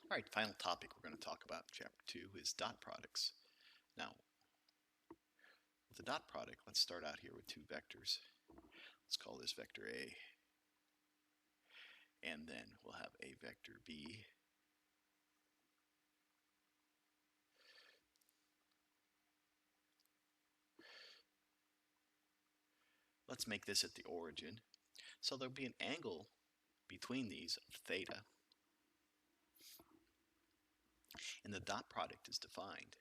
Alright, the final topic we're going to talk about in Chapter 2 is dot products. Now, with the dot product, let's start out here with two vectors. Let's call this vector A, and then we'll have a vector B. Let's make this at the origin. So there'll be an angle between these of theta. And the dot product is defined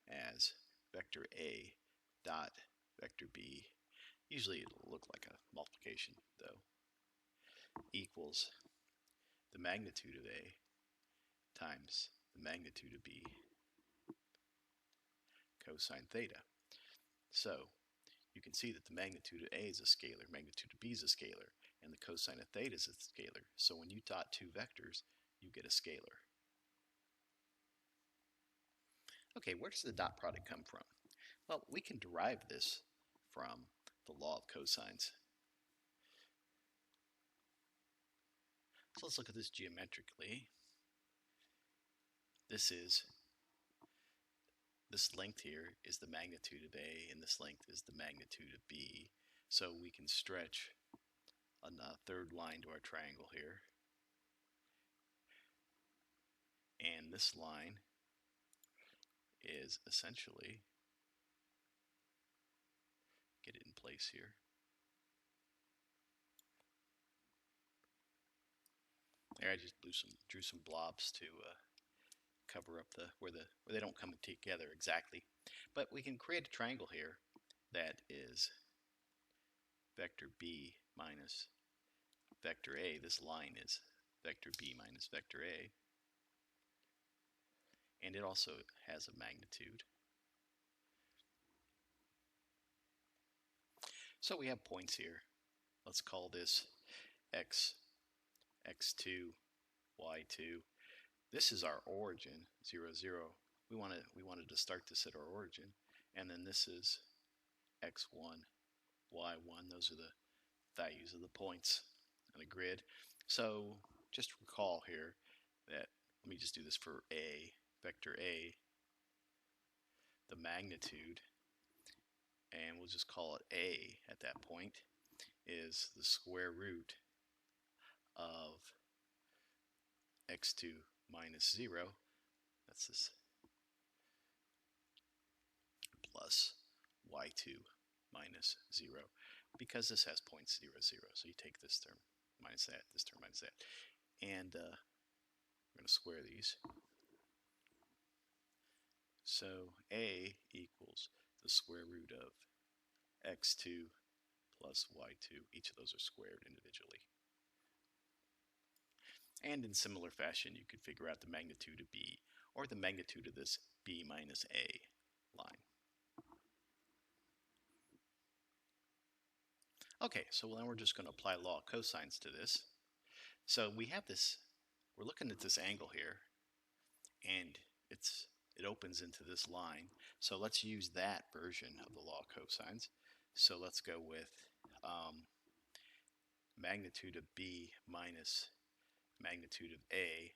as vector A dot vector B. Usually it'll look like a multiplication though, equals the magnitude of A times the magnitude of B cosine theta. So you can see that the magnitude of A is a scalar, magnitude of B is a scalar, and the cosine of theta is a scalar. So when you dot two vectors, you get a scalar. Okay, where does the dot product come from? Well, we can derive this from the law of cosines. So let's look at this geometrically. This length here is the magnitude of A, and this length is the magnitude of B. So we can stretch a third line to our triangle here. And this line is essentially, get it in place here. There, I just drew some blobs to cover up where they don't come together exactly. But we can create a triangle here that is vector B minus vector A. This line is vector B minus vector A. And it also has a magnitude. So we have points here. Let's call this x, x2, y2. This is our origin, 0, 0. We wanted to start this at our origin. And then this is x1, y1. Those are the values of the points on a grid. So just recall here that, let me just do this for A, vector A, the magnitude, and we'll just call it A at that point, is the square root of x2 minus 0, that's this, plus y2 minus 0, because this has points 0, 0. So you take this term minus that, this term minus that, and we're going to square these. So A equals the square root of x2 plus y2. Each of those are squared individually. And in similar fashion, you could figure out the magnitude of B, or the magnitude of this B minus A line. Okay, so then we're just going to apply law of cosines to this. So we have this, we're looking at this angle here, and it opens into this line. So let's use that version of the law of cosines. So let's go with magnitude of B minus magnitude of A,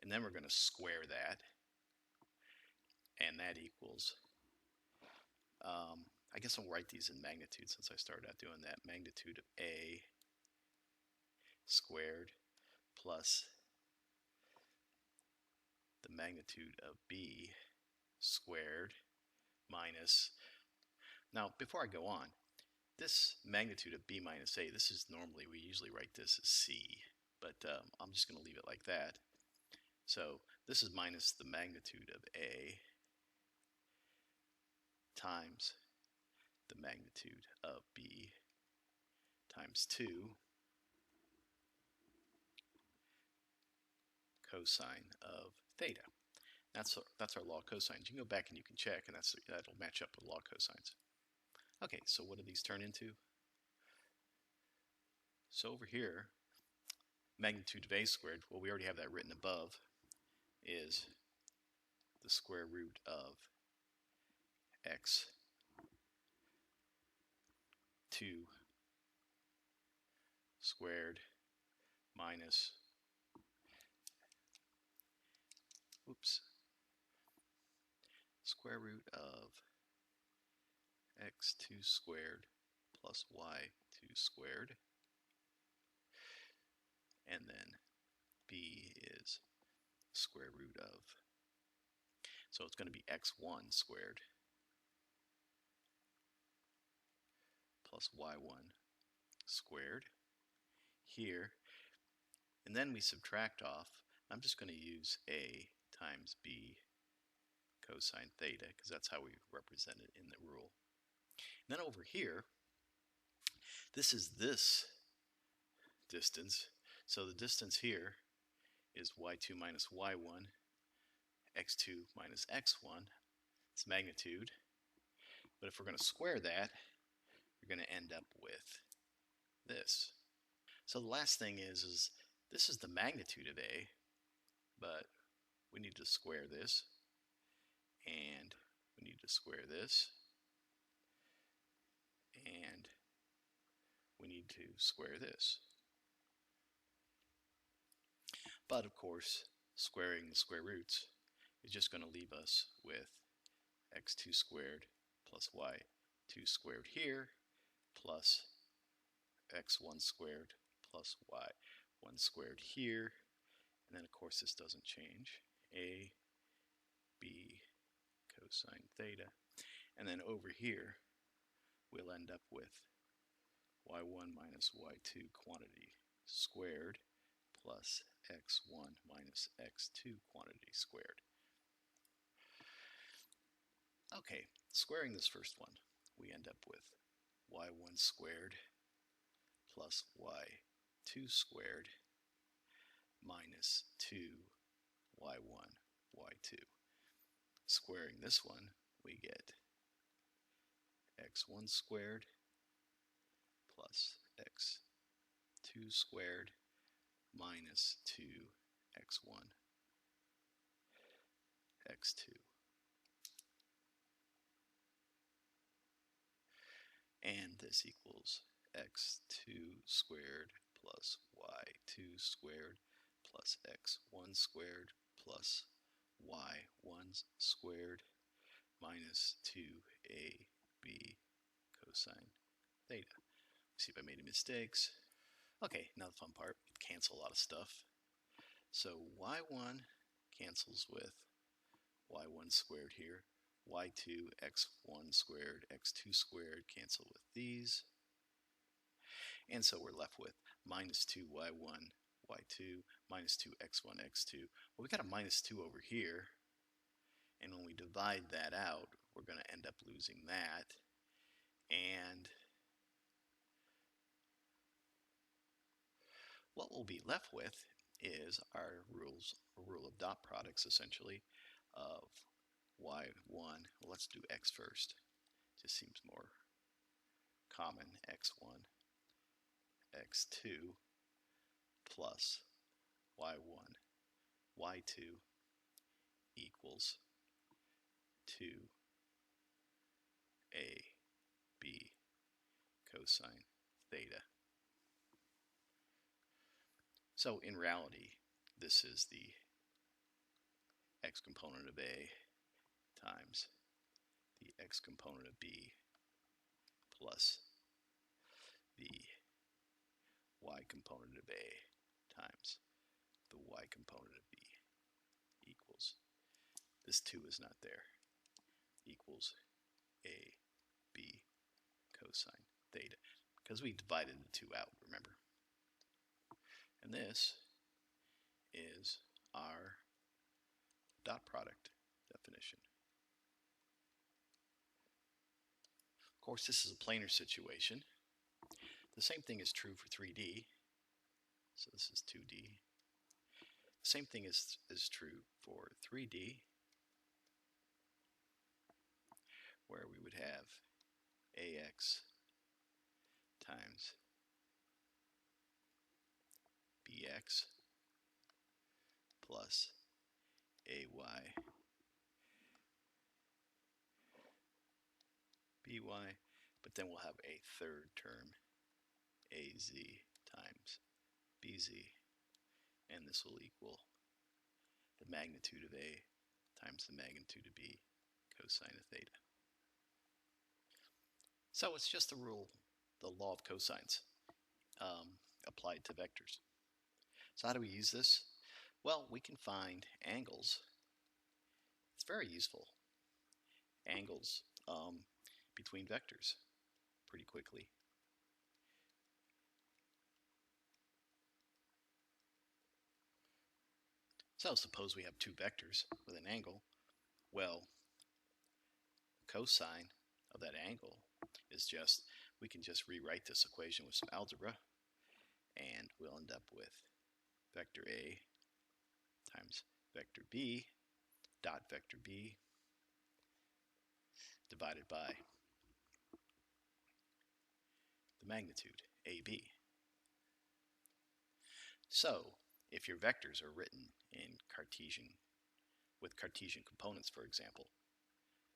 and then we're going to square that, and that equals, I guess I'll write these in magnitude since I started out doing that, magnitude of A squared plus the magnitude of B squared minus, now before I go on, this magnitude of B minus A, this is normally, we usually write this as C, but I'm just going to leave it like that. So this is minus the magnitude of A times the magnitude of B times 2 cosine of theta. That's our law of cosines. You can go back and you can check, and that'll match up with law of cosines. Okay, so what do these turn into? So over here, magnitude of A squared, well, we already have that written above, is the square root of x2 squared minus oops, square root of x2 squared plus y2 squared, and then b is square root of, so it's going to be x1 squared plus y1 squared here, and then we subtract off. I'm just going to use a times b cosine theta because that's how we represent it in the rule. And then over here, this is this distance, so the distance here is y2 minus y1, x2 minus x1, it's magnitude, but if we're going to square that, you're going to end up with this. So the last thing is this is the magnitude of A, but we need to square this, and we need to square this, and we need to square this. But of course, squaring the square roots is just going to leave us with x2 squared plus y2 squared here plus x1 squared plus y1 squared here, and then of course this doesn't change, a b cosine theta, and then over here we'll end up with y1 minus y2 quantity squared plus x1 minus x2 quantity squared. Okay, squaring this first one, we end up with y1 squared plus y2 squared minus 2y1 y2. Squaring this one, we get x1 squared plus x2 squared minus 2x1 x2. And this equals x2 squared plus y2 squared plus x1 squared plus y1 squared minus 2ab cosine theta. See if I made any mistakes. Okay, now the fun part, cancel a lot of stuff. So y1 cancels with y1 squared here, y2, x1 squared, x2 squared cancel with these, and so we're left with minus 2y1 y2 minus 2x1 x2. Well, we got a minus 2 over here, and when we divide that out, we're going to end up losing that, and what we'll be left with is our rule of dot products, essentially, of y1. Well, let's do x first. Just seems more common. x1, x2 plus y1, y2 equals 2ab cosine theta. So in reality, this is the x component of A times the x component of B plus the y component of A times the y component of B equals, this 2 is not there, equals a b cosine theta, because we divided the 2 out, remember. And this is our dot product definition. Of course, this is a planar situation. The same thing is true for 3D. So this is 2D. The same thing is true for 3D, where we would have AX times BX plus AY BY, but then we'll have a third term, AZ times BZ, and this will equal the magnitude of A times the magnitude of B cosine of theta. So it's just the rule, the law of cosines applied to vectors. So how do we use this? Well, we can find angles. It's very useful. Angles between vectors pretty quickly. So suppose we have two vectors with an angle. Well, cosine of that angle is just, we can just rewrite this equation with some algebra, and we'll end up with vector A times vector B dot vector B divided by the magnitude AB. So if your vectors are written in Cartesian, with Cartesian components, for example,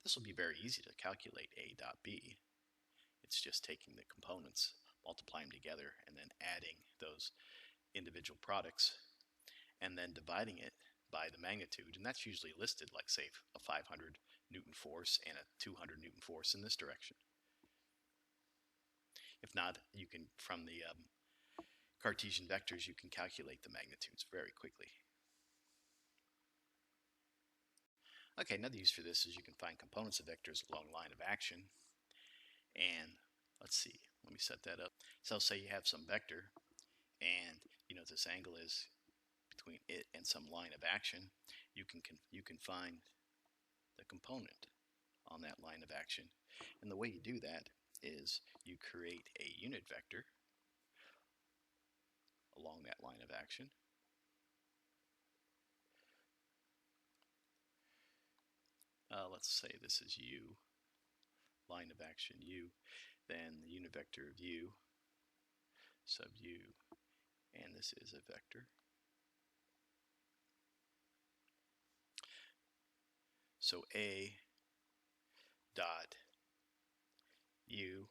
this will be very easy to calculate A dot B. It's just taking the components, multiplying them together, and then adding those individual products, and then dividing it by the magnitude. And that's usually listed like, say, a 500 Newton force and a 200 Newton force in this direction. If not, you can, from the Cartesian vectors, you can calculate the magnitudes very quickly. Okay, another use for this is you can find components of vectors along line of action. And let's see, let me set that up. So say you have some vector, and you know this angle is between it and some line of action. You can find the component on that line of action. And the way you do that is you create a unit vector along that line of action. Let's say this is u, line of action u, then the unit vector of u sub u, and this is a vector. So A dot u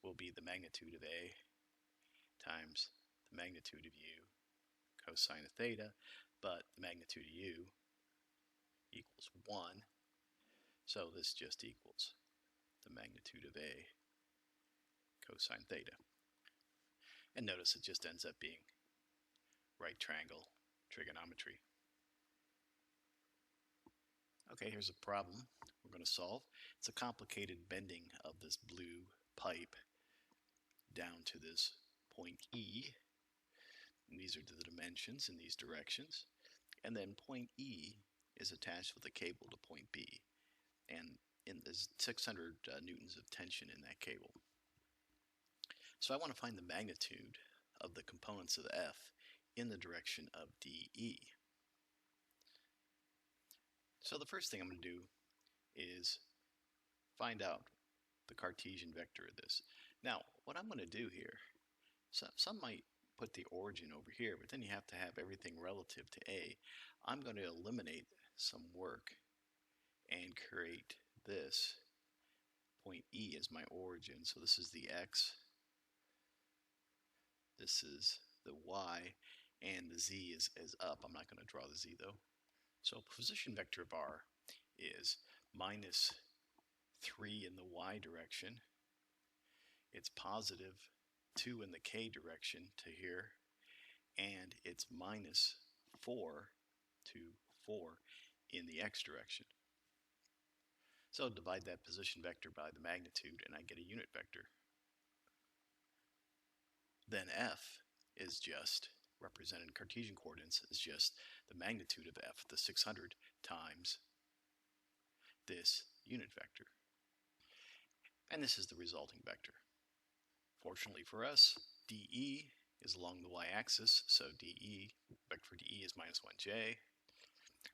will be the magnitude of A times the magnitude of u cosine of theta, but the magnitude of u equals 1, so this just equals the magnitude of A cosine theta. And notice it just ends up being right triangle trigonometry. Okay, here's a problem we're going to solve. It's a complicated bending of this blue pipe down to this point E. And these are the dimensions in these directions. And then point E is attached with a cable to point B. And there's 600 newtons of tension in that cable. So I want to find the magnitude of the components of F in the direction of DE. So the first thing I'm going to do is find out the Cartesian vector of this. Now, what I'm going to do here, some might put the origin over here, but then you have to have everything relative to A. I'm going to eliminate some work and create this point E as my origin. So this is the X, this is the Y, and the Z is up. I'm not going to draw the Z though. So position vector of R is minus 3 in the Y direction. It's positive 2 in the K direction to here, and it's minus 4 to 4 in the X direction. So divide that position vector by the magnitude and I get a unit vector. Then F is just represented in Cartesian coordinates is just the magnitude of F, the 600, times this unit vector. And this is the resulting vector. Fortunately for us, DE is along the y-axis, so vector for DE is minus 1j.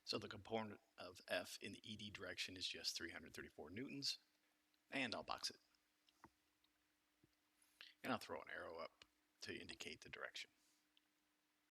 So the component of F in the ED direction is just 334 newtons, and I'll box it. And I'll throw an arrow up to indicate the direction.